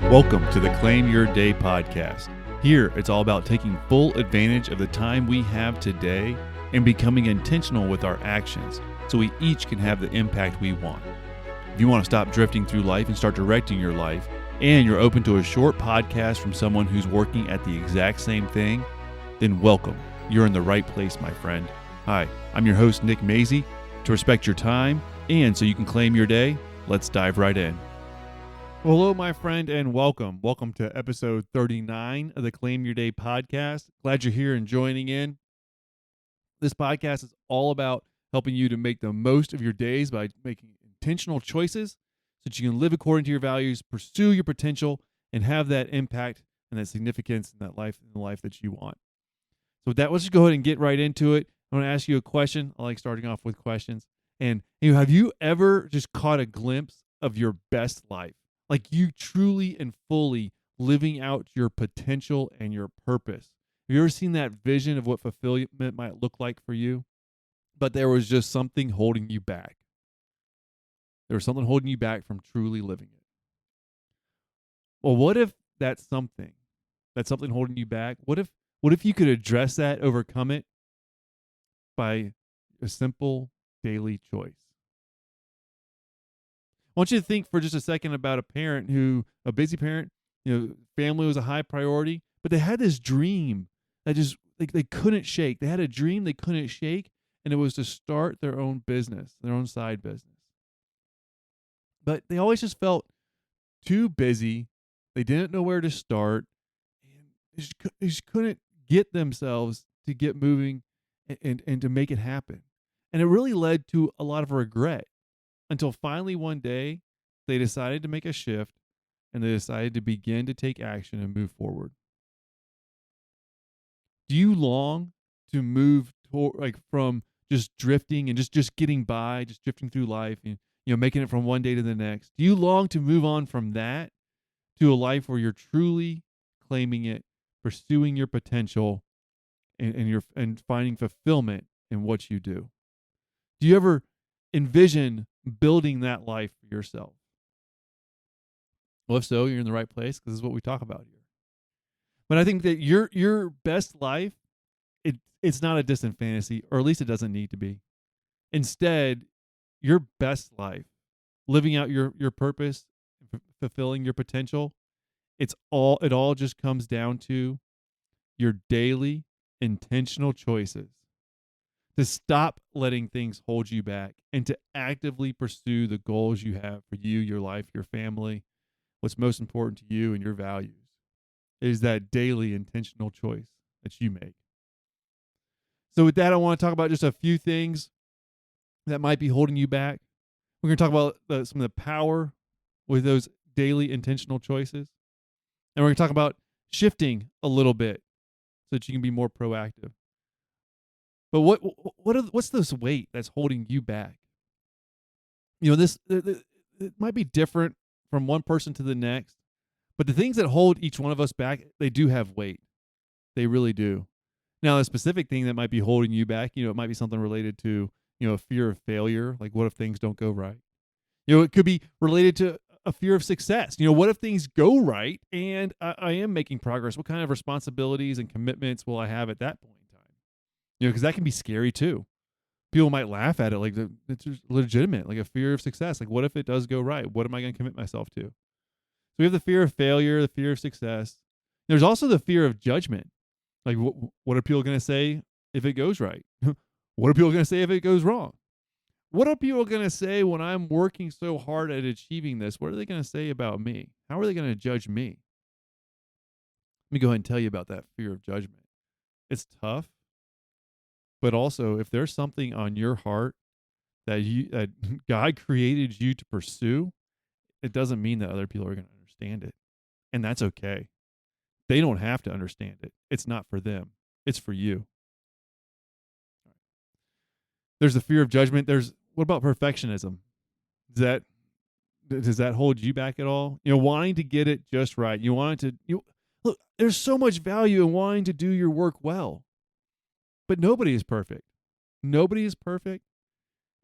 Welcome to the Claim Your Day podcast. Here, it's all about taking full advantage of the time we have today and becoming intentional with our actions so we each can have the impact we want. If you want to stop drifting through life and start directing your life, and you're open to a short podcast from someone who's working at the exact same thing, then welcome. You're in the right place, my friend. Hi, I'm your host, Nick Mazey. To respect your time and so you can claim your day, let's dive right in. Well, hello, my friend, and welcome. Welcome to episode 39 of the Claim Your Day podcast. Glad you're here and joining in. This podcast is all about helping you to make the most of your days by making intentional choices so that you can live according to your values, pursue your potential, and have that impact and that significance in that life, in the life that you want. So with that, let's just go ahead and get right into it. I want to ask you a question. I like starting off with questions. And have you ever just caught a glimpse of your best life? Like you truly and fully living out your potential and your purpose. Have you ever seen that vision of what fulfillment might look like for you? But there was just something holding you back. There was something holding you back from truly living it. Well, what if that's something holding you back? What if you could address that, overcome it by a simple daily choice? I want you to think for just a second about a busy parent, family was a high priority, but they had this dream that just they couldn't shake. They had a dream they couldn't shake, and it was to start their own business, their own side business. But they always just felt too busy. They didn't know where to start, and they just couldn't get themselves to get moving and to make it happen. And it really led to a lot of regret. Until finally one day, they decided to make a shift and they decided to begin to take action and move forward. Do you long to move from just drifting and just getting by, just drifting through life and making it from one day to the next? Do you long to move on from that to a life where you're truly claiming it, pursuing your potential, and finding fulfillment in what you do? Do you ever envision building that life for yourself? Well, if so, you're in the right place because this is what we talk about here. But I think that your best life, it's not a distant fantasy, or at least it doesn't need to be. Instead, your best life, living out your purpose, fulfilling your potential, it all just comes down to your daily intentional choices. To stop letting things hold you back and to actively pursue the goals you have for you, your life, your family, what's most important to you and your values. It is that daily intentional choice that you make. So with that, I want to talk about just a few things that might be holding you back. We're going to talk about some of the power with those daily intentional choices. And we're going to talk about shifting a little bit so that you can be more proactive. But what's this weight that's holding you back? It might be different from one person to the next, but the things that hold each one of us back, they do have weight. They really do. Now, a specific thing that might be holding you back, it might be something related to, a fear of failure. Like, what if things don't go right? It could be related to a fear of success. What if things go right and I am making progress? What kind of responsibilities and commitments will I have at that point? Because that can be scary too. People might laugh at it like it's legitimate, like a fear of success. Like, what if it does go right? What am I going to commit myself to? So we have the fear of failure, the fear of success. There's also the fear of judgment. Like, what are people going to say if it goes right? What are people going to say if it goes wrong? What are people going to say when I'm working so hard at achieving this? What are they going to say about me? How are they going to judge me? Let me go ahead and tell you about that fear of judgment. It's tough. But also, if there's something on your heart that God created you to pursue, it doesn't mean that other people are going to understand it. And that's okay. They don't have to understand it. It's not for them. It's for you. There's the fear of judgment. What about perfectionism? Does that hold you back at all? Wanting to get it just right. Look, there's so much value in wanting to do your work well. But nobody is perfect. Nobody is perfect.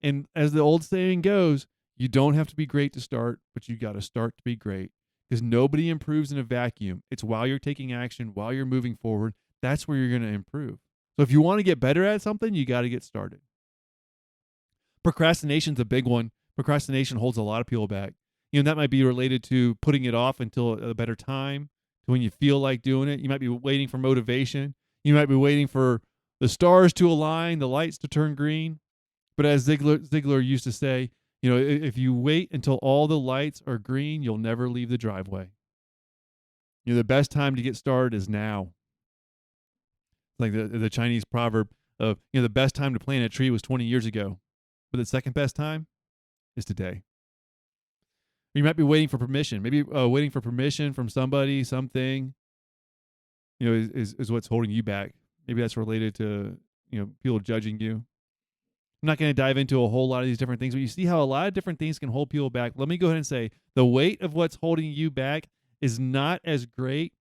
And as the old saying goes, you don't have to be great to start, but you got to start to be great. because nobody improves in a vacuum. It's while you're taking action, while you're moving forward, that's where you're going to improve. So if you want to get better at something, you got to get started. Procrastination's a big one. Procrastination holds a lot of people back. That might be related to putting it off until a better time, to when you feel like doing it. You might be waiting for motivation. You might be waiting for the stars to align, the lights to turn green. But as Ziegler used to say, if you wait until all the lights are green, you'll never leave the driveway. The best time to get started is now. Like the Chinese proverb of, the best time to plant a tree was 20 years ago, but the second best time is today. You might be waiting for permission. Maybe waiting for permission from somebody, something, is what's holding you back. Maybe that's related to, people judging you. I'm not going to dive into a whole lot of these different things, but you see how a lot of different things can hold people back. Let me go ahead and say the weight of what's holding you back is not as great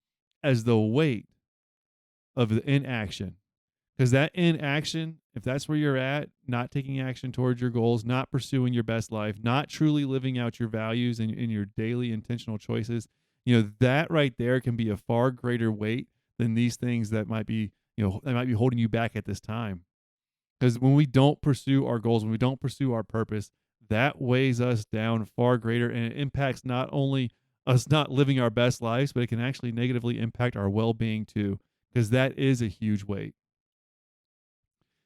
as the weight of the inaction. Because that inaction, if that's where you're at, not taking action towards your goals, not pursuing your best life, not truly living out your values and in your daily intentional choices, that right there can be a far greater weight than these things that might be, that might be holding you back at this time. Because when we don't pursue our goals, when we don't pursue our purpose, that weighs us down far greater, and it impacts not only us not living our best lives, but it can actually negatively impact our well-being too, because that is a huge weight.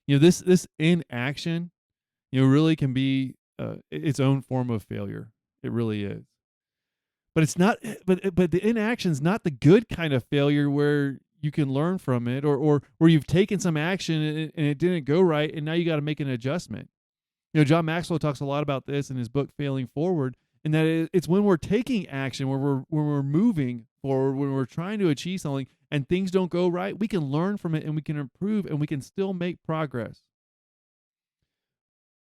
This inaction, really can be its own form of failure. It really is. But it's not. But the inaction is not the good kind of failure where you can learn from it, or where you've taken some action and it didn't go right, and now you got to make an adjustment. John Maxwell talks a lot about this in his book Failing Forward, and that it's when we're taking action, when we're moving forward, when we're trying to achieve something, and things don't go right, we can learn from it and we can improve and we can still make progress.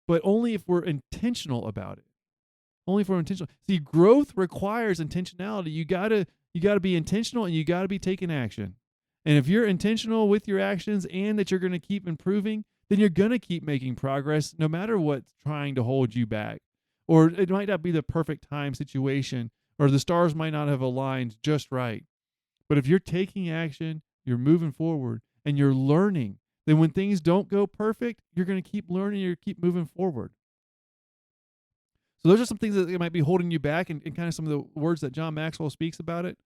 But only if we're intentional about it. Only if we're intentional. See, growth requires intentionality. You gotta be intentional, and you gotta be taking action. And if you're intentional with your actions and that you're going to keep improving, then you're going to keep making progress no matter what's trying to hold you back. Or it might not be the perfect time situation, or the stars might not have aligned just right. But if you're taking action, you're moving forward, and you're learning, then when things don't go perfect, you're going to keep learning, you keep moving forward. So those are some things that might be holding you back, and kind of some of the words that John Maxwell speaks about it.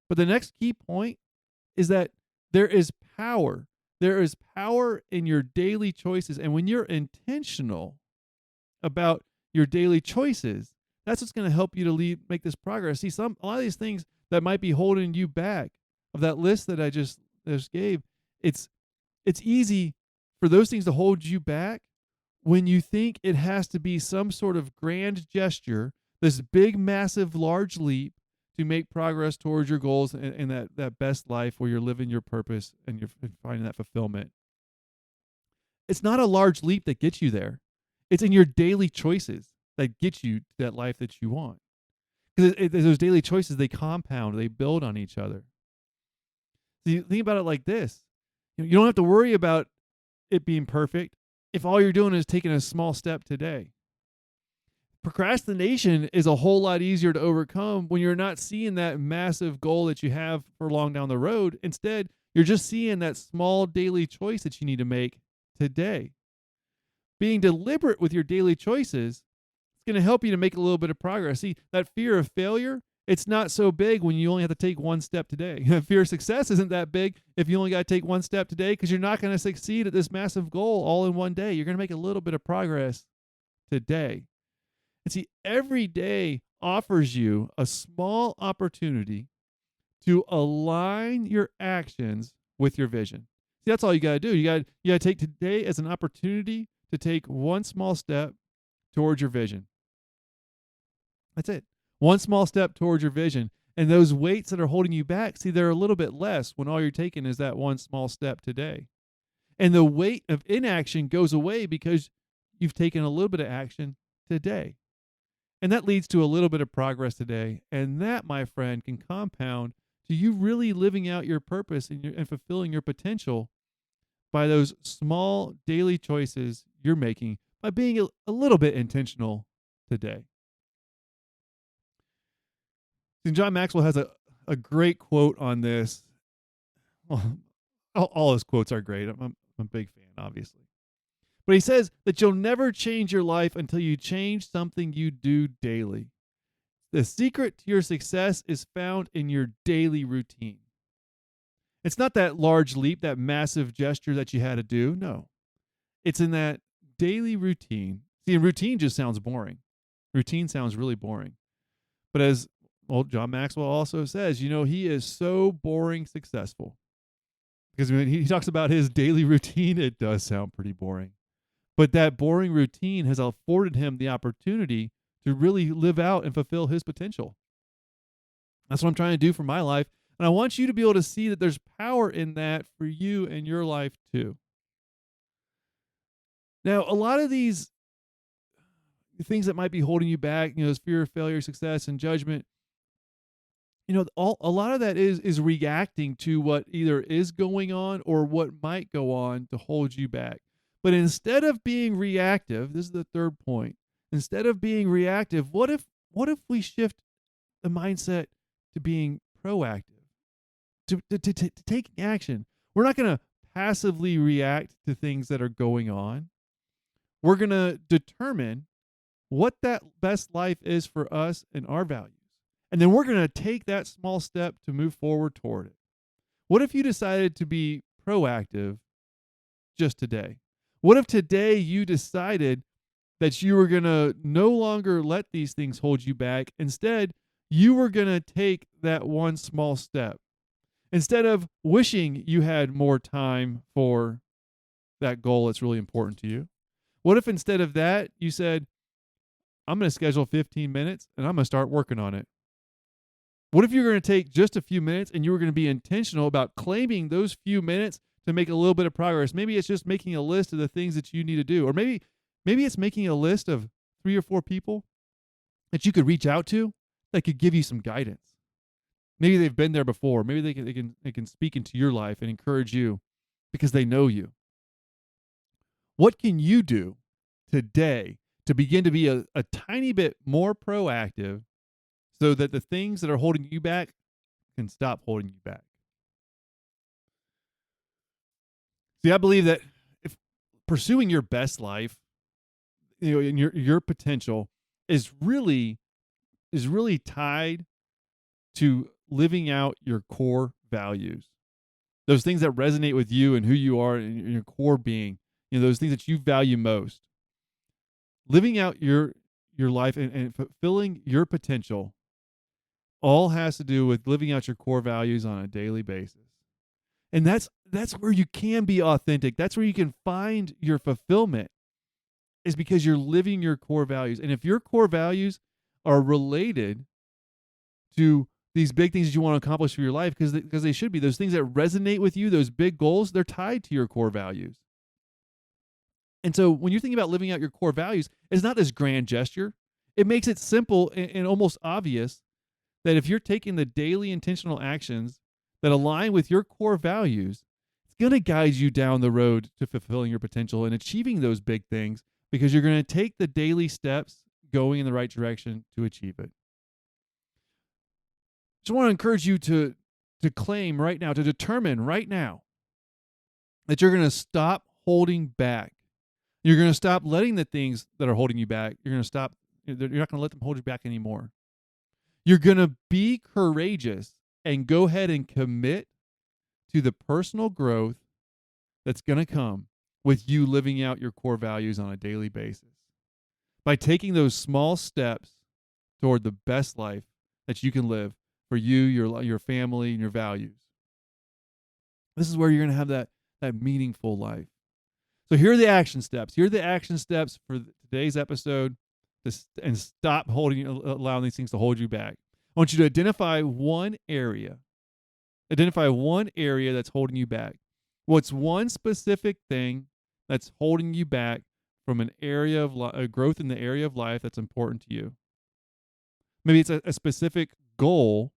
But the next key point is that there is power. There is power in your daily choices. And when you're intentional about your daily choices, that's what's going to help you to make this progress. See, a lot of these things that might be holding you back of that list that I just gave, it's easy for those things to hold you back when you think it has to be some sort of grand gesture, this big, massive, large leap to make progress towards your goals and that best life where you're living your purpose and you're finding that fulfillment. It's not a large leap that gets you there. It's in your daily choices that get you to that life that you want. Because those daily choices, they compound, they build on each other. So you think about it like this. You don't have to worry about it being perfect if all you're doing is taking a small step today. Procrastination is a whole lot easier to overcome when you're not seeing that massive goal that you have for long down the road. Instead, you're just seeing that small daily choice that you need to make today. Being deliberate with your daily choices is going to help you to make a little bit of progress. See, that fear of failure, it's not so big when you only have to take one step today. Fear of success isn't that big if you only got to take one step today, because you're not going to succeed at this massive goal all in one day. You're going to make a little bit of progress today. And see, every day offers you a small opportunity to align your actions with your vision. See, that's all you got to do. You got to take today as an opportunity to take one small step towards your vision. That's it. One small step towards your vision. And those weights that are holding you back, see, they're a little bit less when all you're taking is that one small step today. And the weight of inaction goes away because you've taken a little bit of action today. And that leads to a little bit of progress today. And that, my friend, can compound to you really living out your purpose and fulfilling your potential by those small daily choices you're making, by being a little bit intentional today. And John Maxwell has a great quote on this. Well, all his quotes are great. I'm a big fan, obviously. But he says that you'll never change your life until you change something you do daily. The secret to your success is found in your daily routine. It's not that large leap, that massive gesture that you had to do. No, it's in that daily routine. See, routine just sounds boring. Routine sounds really boring. But as John Maxwell also says, he is so boring successful. Because when he talks about his daily routine, it does sound pretty boring. But that boring routine has afforded him the opportunity to really live out and fulfill his potential. That's what I'm trying to do for my life. And I want you to be able to see that there's power in that for you and your life too. Now, a lot of these things that might be holding you back, is fear of failure, success, and judgment. A lot of that is reacting to what either is going on or what might go on to hold you back. But instead of being reactive, this is the third point. Instead of being reactive, what if we shift the mindset to being proactive, to taking action? We're not going to passively react to things that are going on. We're going to determine what that best life is for us and our values. And then we're going to take that small step to move forward toward it. What if you decided to be proactive just today? What if today you decided that you were going to no longer let these things hold you back? Instead, you were going to take that one small step. Instead of wishing you had more time for that goal that's really important to you, what if instead of that, you said, I'm going to schedule 15 minutes and I'm going to start working on it? What if you're going to take just a few minutes and you were going to be intentional about claiming those few minutes to make a little bit of progress? Maybe it's just making a list of the things that you need to do. Or maybe it's making a list of 3 or 4 people that you could reach out to that could give you some guidance. Maybe they've been there before. Maybe they can speak into your life and encourage you because they know you. What can you do today to begin to be a tiny bit more proactive so that the things that are holding you back can stop holding you back? See, I believe that if pursuing your best life, and your potential is really tied to living out your core values. Those things that resonate with you and who you are and your core being, those things that you value most. Living out your life and fulfilling your potential all has to do with living out your core values on a daily basis. And that's where you can be authentic. That's where you can find your fulfillment, is because you're living your core values. And if your core values are related to these big things that you want to accomplish for your life, because they should be, those things that resonate with you, those big goals, they're tied to your core values. And so when you're thinking about living out your core values, it's not this grand gesture. It makes it simple and almost obvious that if you're taking the daily intentional actions that align with your core values, it's going to guide you down the road to fulfilling your potential and achieving those big things, because you're going to take the daily steps going in the right direction to achieve it. So I want to encourage you to claim right now, to determine right now that you're going to stop holding back. You're going to stop letting the things that are holding you back, you're not going to let them hold you back anymore. You're going to be courageous and go ahead and commit to the personal growth that's going to come with you living out your core values on a daily basis. By taking those small steps toward the best life that you can live for you, your family, and your values. This is where you're going to have that meaningful life. So here are the action steps. Here are the action steps for today's episode, and stop allowing these things to hold you back. I want you to identify one area. Identify one area that's holding you back. What's one specific thing that's holding you back from an area of growth in the area of life that's important to you? Maybe it's a specific goal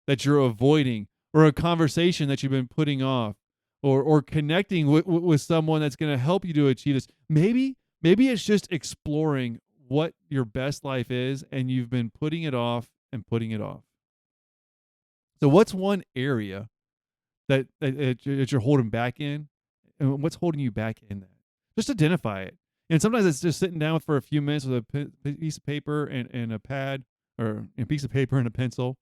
that you're avoiding, or a conversation that you've been putting off, or connecting with someone that's going to help you to achieve this. Maybe it's just exploring what your best life is, and you've been putting it off and putting it off. So what's one area that you're holding back in, and what's holding you back in that? Just identify it. And sometimes it's just sitting down for a few minutes with a piece of paper and a pad, or a piece of paper and a pencil,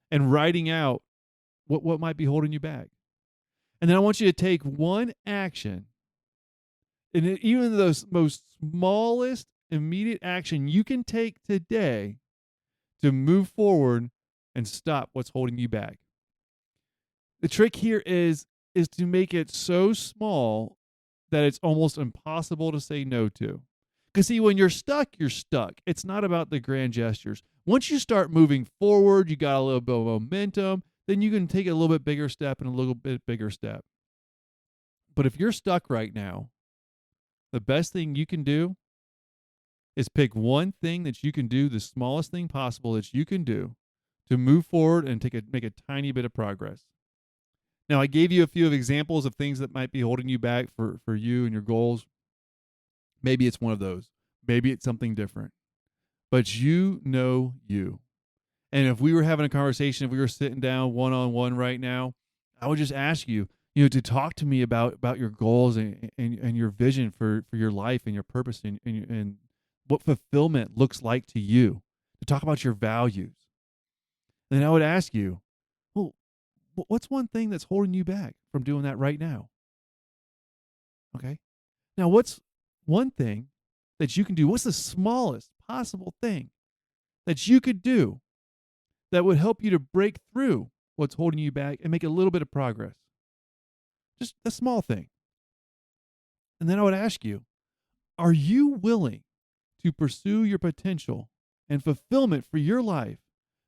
and writing out what might be holding you back. And then I want you to take one action, and even the most smallest immediate action you can take today to move forward and stop what's holding you back. The trick here is to make it so small that it's almost impossible to say no to. Because see, when you're stuck, you're stuck. It's not about the grand gestures. Once you start moving forward, you got a little bit of momentum, then you can take a little bit bigger step and a little bit bigger step. But if you're stuck right now, the best thing you can do is pick one thing that you can do, the smallest thing possible that you can do to move forward and make a tiny bit of progress. Now, I gave you a few of examples of things that might be holding you back for you and your goals. Maybe it's one of those. Maybe it's something different. But you know you. And if we were having a conversation, if we were sitting down one-on-one right now, I would just ask you, to talk to me about your goals and your vision for your life and your purpose and what fulfillment looks like to you. To talk about your values. And then I would ask you, well, what's one thing that's holding you back from doing that right now? Okay. Now, what's one thing that you can do? What's the smallest possible thing that you could do that would help you to break through what's holding you back and make a little bit of progress? Just a small thing. And then I would ask you, are you willing to pursue your potential and fulfillment for your life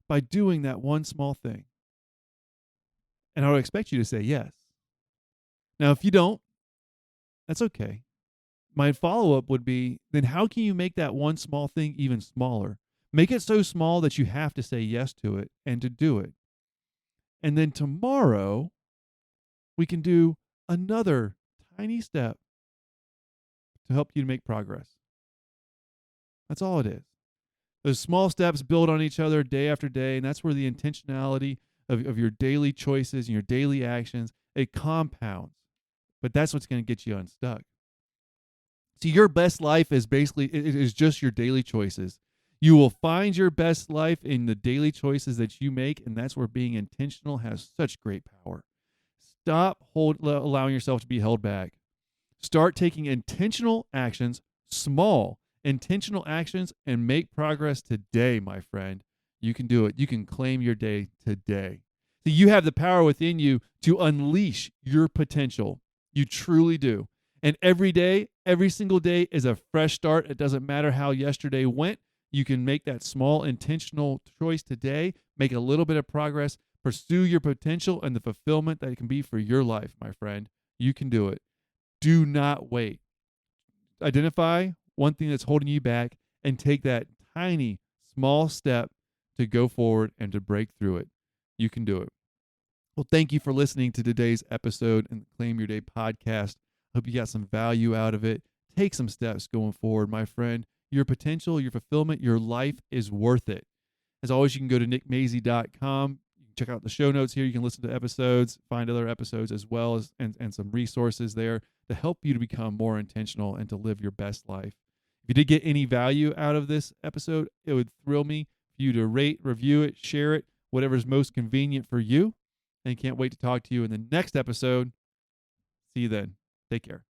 by doing that one small thing? And I would expect you to say yes. Now, if you don't, that's okay. My follow-up would be, then how can you make that one small thing even smaller? Make it so small that you have to say yes to it and to do it. And then tomorrow, we can do another tiny step to help you to make progress. That's all it is. Those small steps build on each other day after day, and that's where the intentionality of your daily choices and your daily actions, it compounds. But that's what's going to get you unstuck. See, your best life is it is just your daily choices. You will find your best life in the daily choices that you make, and that's where being intentional has such great power. Stop allowing yourself to be held back. Start taking intentional actions, small intentional actions, and make progress today, my friend. You can do it. You can claim your day today. So you have the power within you to unleash your potential. You truly do. And every day, every single day is a fresh start. It doesn't matter how yesterday went. You can make that small intentional choice today, make a little bit of progress, pursue your potential and the fulfillment that it can be for your life, my friend. You can do it. Do not wait. Identify one thing that's holding you back and take that tiny, small step to go forward and to break through it. You can do it. Well, thank you for listening to today's episode in the Claim Your Day podcast. Hope you got some value out of it. Take some steps going forward, my friend. Your potential, your fulfillment, your life is worth it. As always, you can go to nickmazy.com. You can check out the show notes here. You can listen to episodes, find other episodes as well as and some resources there to help you to become more intentional and to live your best life. If you did get any value out of this episode, it would thrill me for you to rate, review it, share it, whatever's most convenient for you. And can't wait to talk to you in the next episode. See you then. Take care.